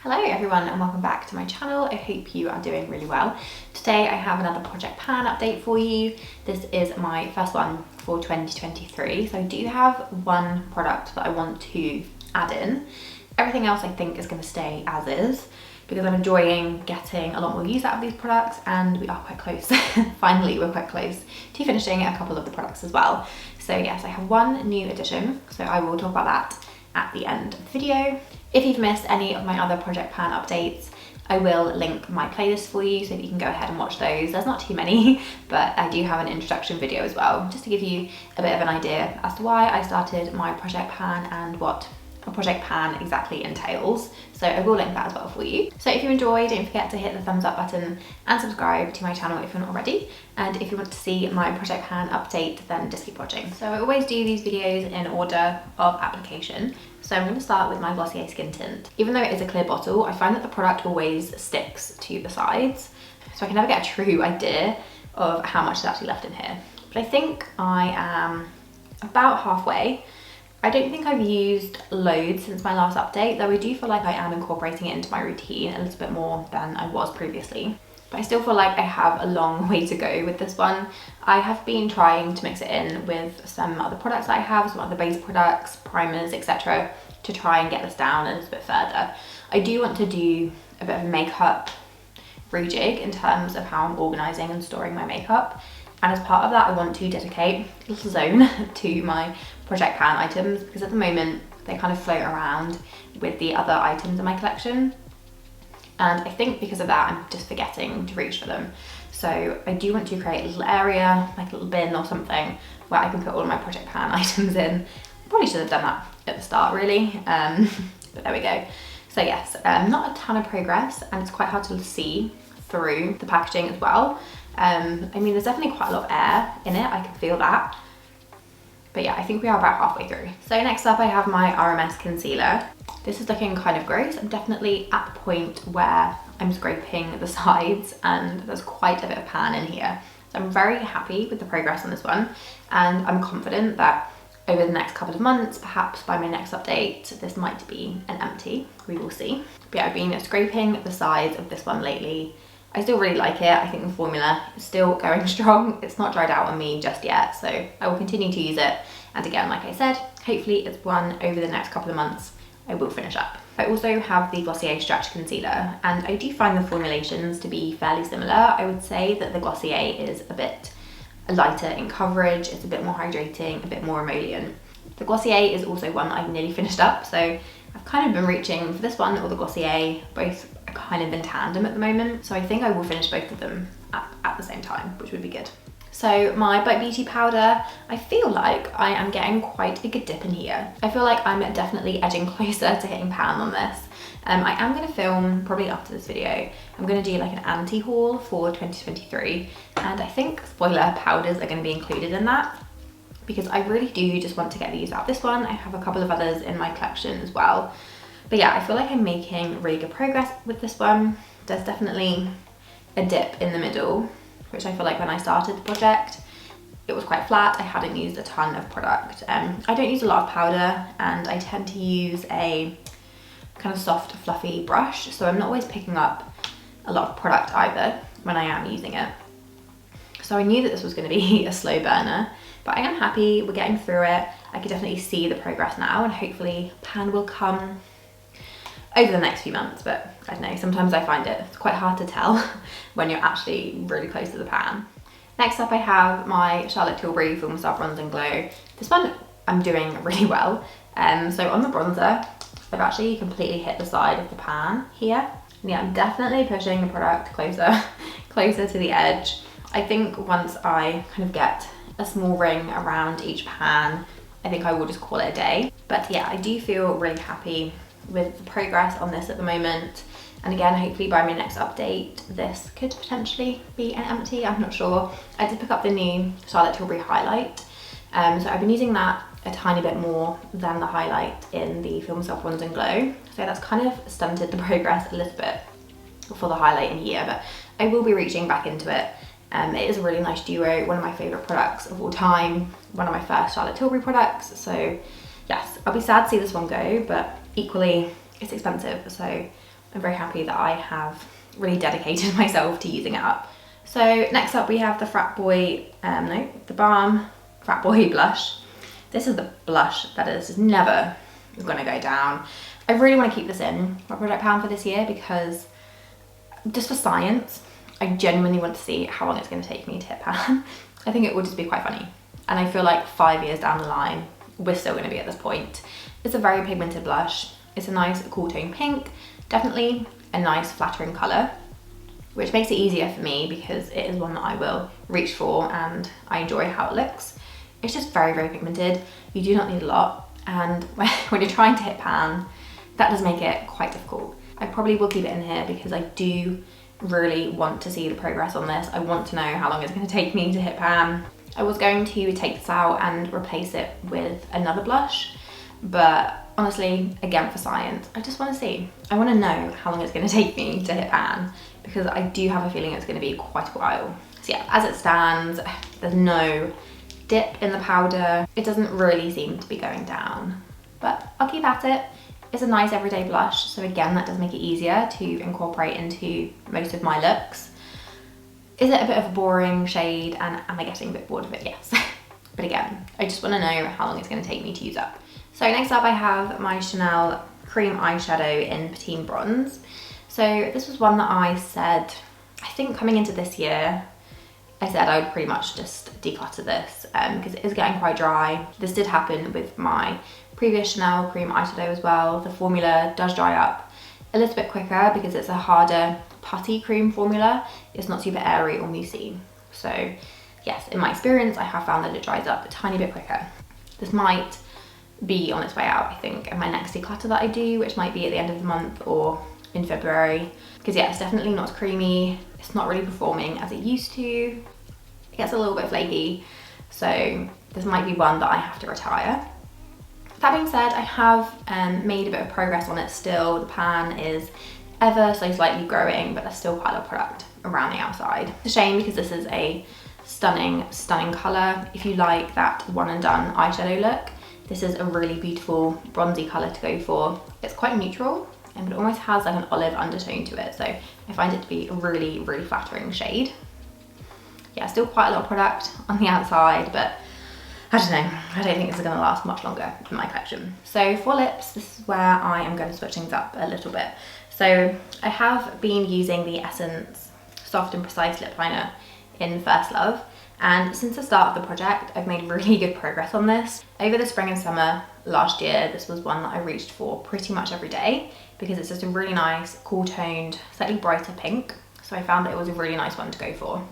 Hello everyone and welcome back to my channel. I hope you are doing really well. Today I have another project pan update for you. This is my first one for 2023. So I do have one product that I want to add in. Everything else I think is going to stay as is because I'm enjoying getting a lot more use out of these products and we are quite close. Finally, we're quite close to finishing a couple of the products as well. So yes, I have one new addition. So I will talk about that at the end of the video. If you've missed any of my other project pan updates, I will link my playlist for you so that you can go ahead and watch those. There's not too many, but I do have an introduction video as well, just to give you a bit of an idea as to why I started my project pan and what a project pan exactly entails. So I will link that as well for you. So if you enjoy, don't forget to hit the thumbs up button and subscribe to my channel if you're not already. And if you want to see my project pan update, then just keep watching. So I always do these videos in order of application. So I'm going to start with my Glossier Skin Tint. Even though it is a clear bottle, I find that the product always sticks to the sides. So I can never get a true idea of how much is actually left in here. But I think I am about halfway. I don't think I've used loads since my last update, though I do feel like I am incorporating it into my routine a little bit more than I was previously. But I still feel like I have a long way to go with this one. I have been trying to mix it in with some other products that I have, some other base products, primers, etc. to try and get this down a little bit further. I do want to do a bit of a makeup rejig in terms of how I'm organising and storing my makeup. And as part of that, I want to dedicate a little zone to my project pan items because at the moment they kind of float around with the other items in my collection. And I think because of that, I'm just forgetting to reach for them. So I do want to create a little area, like a little bin or something, where I can put all of my project pan items in. Probably should have done that at the start really, but there we go. So yes, not a ton of progress and it's quite hard to see through the packaging as well. I mean, there's definitely quite a lot of air in it, I can feel that. But yeah, I think we are about halfway through. So next up I have my RMS Concealer. This is looking kind of gross. I'm definitely at the point where I'm scraping the sides and there's quite a bit of pan in here. So I'm very happy with the progress on this one. And I'm confident that over the next couple of months, perhaps by my next update, this might be an empty, we will see. But yeah, I've been scraping the sides of this one lately. I still really like it. I think the formula is still going strong. It's not dried out on me just yet, so I will continue to use it. And again, like I said, hopefully it's one over the next couple of months I will finish up. I also have the Glossier Stretch Concealer, and I do find the formulations to be fairly similar. I would say that the Glossier is a bit lighter in coverage, it's a bit more hydrating, a bit more emollient. The Glossier is also one that I've nearly finished up, so I've kind of been reaching for this one or the Glossier, both are kind of in tandem at the moment. So I think I will finish both of them at the same time, which would be good. So my Beauty Powder, I feel like I am getting quite a good dip in here. I feel like I'm definitely edging closer to hitting pan on this. I am going to film, probably after this video, I'm going to do like an anti-haul for 2023. And I think, spoiler, powders are going to be included in that, because I really do just want to get these out. This one, I have a couple of others in my collection as well. But yeah, I feel like I'm making really good progress with this one. There's definitely a dip in the middle, which I feel like when I started the project, it was quite flat. I hadn't used a ton of product. I don't use a lot of powder and I tend to use a kind of soft, fluffy brush. So I'm not always picking up a lot of product either when I am using it. So I knew that this was going to be a slow burner, but I am happy we're getting through it. I can definitely see the progress now and hopefully pan will come over the next few months, but I don't know, sometimes I find it's quite hard to tell when you're actually really close to the pan. Next up I have my Charlotte Tilbury Film Star Bronze and Glow. This one I'm doing really well. So on the bronzer, I've actually completely hit the side of the pan here. And yeah, I'm definitely pushing the product closer to the edge. I think once I kind of get a small ring around each pan, I think I will just call it a day. But yeah, I do feel really happy with the progress on this at the moment. And again, hopefully by my next update, this could potentially be an empty, I'm not sure. I did pick up the new Charlotte Tilbury highlight. So I've been using that a tiny bit more than the highlight in the Film Star Bronze and Glow. So that's kind of stunted the progress a little bit for the highlight in here, but I will be reaching back into it. It is a really nice duo, one of my favourite products of all time, one of my first Charlotte Tilbury products. So yes, I'll be sad to see this one go, but equally it's expensive, so I'm very happy that I have really dedicated myself to using it up. So next up we have the Frat Boy, the Balm Frat Boy blush. This is the blush that is never gonna go down. I really want to keep this in my project pan for this year because just for science, I genuinely want to see how long it's going to take me to hit pan. I think it will just be quite funny. And I feel like 5 years down the line, we're still going to be at this point. It's a very pigmented blush. It's a nice cool tone pink, definitely a nice flattering colour, which makes it easier for me because it is one that I will reach for and I enjoy how it looks. It's just very, very pigmented. You do not need a lot. And when you're trying to hit pan, that does make it quite difficult. I probably will keep it in here because I do really want to see the progress on this. I want to know how long it's going to take me to hit pan. I was going to take this out and replace it with another blush, but honestly, again for science, I just want to see. I want to know how long it's going to take me to hit pan because I do have a feeling it's going to be quite a while. So yeah, as it stands, there's no dip in the powder. It doesn't really seem to be going down, but I'll keep at it. It's a nice everyday blush, so again, that does make it easier to incorporate into most of my looks. Is it a bit of a boring shade, and am I getting a bit bored of it? Yes. But again, I just want to know how long it's going to take me to use up. So next up I have my Chanel cream eyeshadow in Patine Bronze. So this was one that I said, I think coming into this year, I said I would pretty much just declutter this because it is getting quite dry. This did happen with my previous Chanel cream eyeshadow as well. The formula does dry up a little bit quicker because it's a harder putty cream formula. It's not super airy or moussey. So yes, in my experience, I have found that it dries up a tiny bit quicker. This might be on its way out, I think, in my next declutter that I do, which might be at the end of the month or in February. Because yeah, it's definitely not as creamy. It's not really performing as it used to. It gets a little bit flaky. So this might be one that I have to retire. That being said, I have made a bit of progress on it still. The pan is ever so slightly growing, but there's still quite a lot of product around the outside. It's a shame because this is a stunning, stunning colour. If you like that one and done eyeshadow look, this is a really beautiful bronzy colour to go for. It's quite neutral, and it almost has like an olive undertone to it, so I find it to be a really, really flattering shade. Yeah, still quite a lot of product on the outside, but I don't know, I don't think this is going to last much longer in my collection. So for lips, this is where I am going to switch things up a little bit. So I have been using the Essence Soft and Precise Lip Liner in First Love, and since the start of the project, I've made really good progress on this. Over the spring and summer last year, this was one that I reached for pretty much every day because it's just a really nice, cool toned, slightly brighter pink. So I found that it was a really nice one to go for.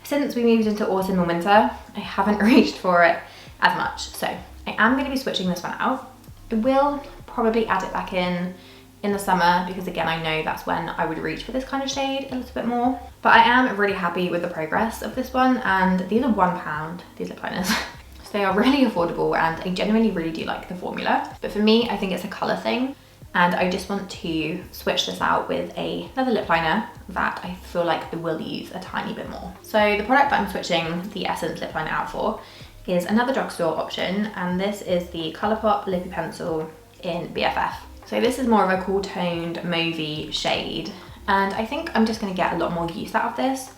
Since we moved into autumn and winter, I haven't reached for it as much. So I am going to be switching this one out. I will probably add it back in the summer because again, I know that's when I would reach for this kind of shade a little bit more. But I am really happy with the progress of this one, and these are £1, these lip liners. So they are really affordable, and I genuinely really do like the formula. But for me, I think it's a colour thing, and I just want to switch this out with another lip liner that I feel like I will use a tiny bit more. So the product that I'm switching the Essence lip liner out for is another drugstore option, and this is the Colourpop Lippy Pencil in BFF. So this is more of a cool toned mauvey shade, and I think I'm just going to get a lot more use out of this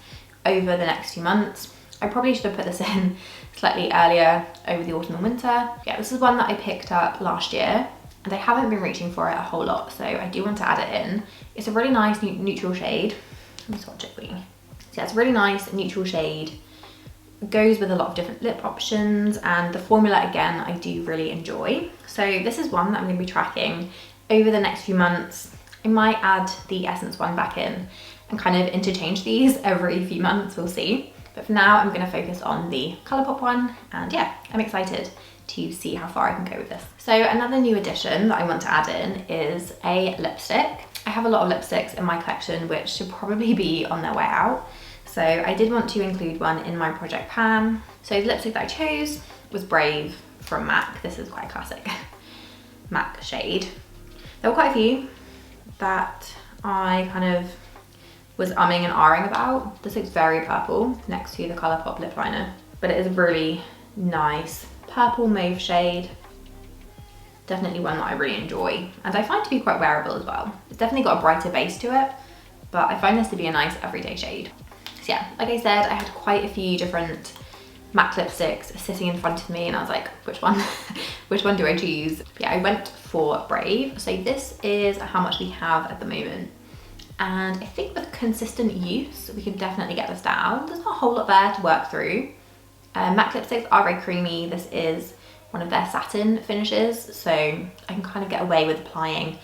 over the next few months. I probably should have put this in slightly earlier over the autumn and winter. Yeah, this is one that I picked up last year, and I haven't been reaching for it a whole lot, so I do want to add it in. It's a really nice neutral shade. Let me swatch it for you. So yeah, it's a really nice neutral shade. It goes with a lot of different lip options, and the formula, again, I do really enjoy. So this is one that I'm going to be tracking over the next few months. I might add the Essence one back in and kind of interchange these every few months, we'll see. But for now, I'm going to focus on the Colourpop one, and yeah, I'm excited to see how far I can go with this. So another new addition that I want to add in is a lipstick. I have a lot of lipsticks in my collection which should probably be on their way out, so I did want to include one in my project pan. So the lipstick that I chose was Brave from MAC. This is quite a classic MAC shade. There were quite a few that I kind of was umming and ahhing about. This looks very purple next to the Colourpop lip liner, but it is a really nice purple mauve shade. Definitely one that I really enjoy and I find to be quite wearable as well. It's definitely got a brighter base to it, but I find this to be a nice everyday shade. So yeah, like I said, I had quite a few different matte lipsticks sitting in front of me and I was like, which one? Which one do I choose? Yeah, I went for Brave. So this is how much we have at the moment. And I think with consistent use, we can definitely get this down. There's not a whole lot there to work through. Matte lipsticks are very creamy. This is one of their satin finishes, so I can kind of get away with applying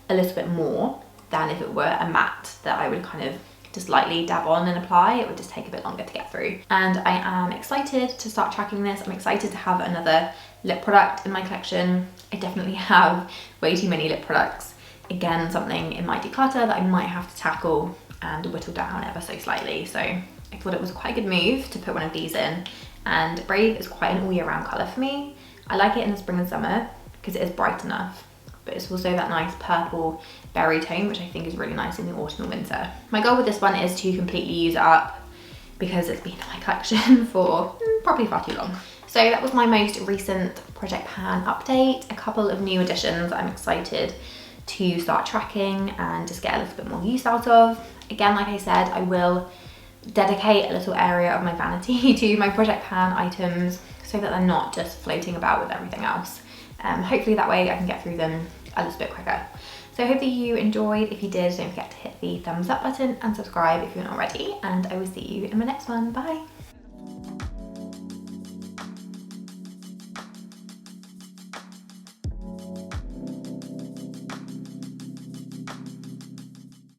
a little bit more than if it were a matte that I would kind of just lightly dab on and apply. It would just take a bit longer to get through. And I am excited to start tracking this. I'm excited to have another lip product in my collection. I definitely have way too many lip products. Again, something in my declutter that I might have to tackle and whittle down ever so slightly. So I thought it was quite a good move to put one of these in. And Brave is quite an all year round colour for me. I like it in the spring and summer because it is bright enough, but it's also that nice purple berry tone, which I think is really nice in the autumn and winter. My goal with this one is to completely use it up because it's been in my collection for probably far too long. So that was my most recent project pan update. A couple of new additions I'm excited to start tracking and just get a little bit more use out of. Again, like I said, I will dedicate a little area of my vanity to my project pan items so that they're not just floating about with everything else. Hopefully that way I can get through them a little bit quicker. So I hope that you enjoyed. If you did, don't forget to hit the thumbs up button and subscribe if you're not already, and I will see you in my next one. Bye.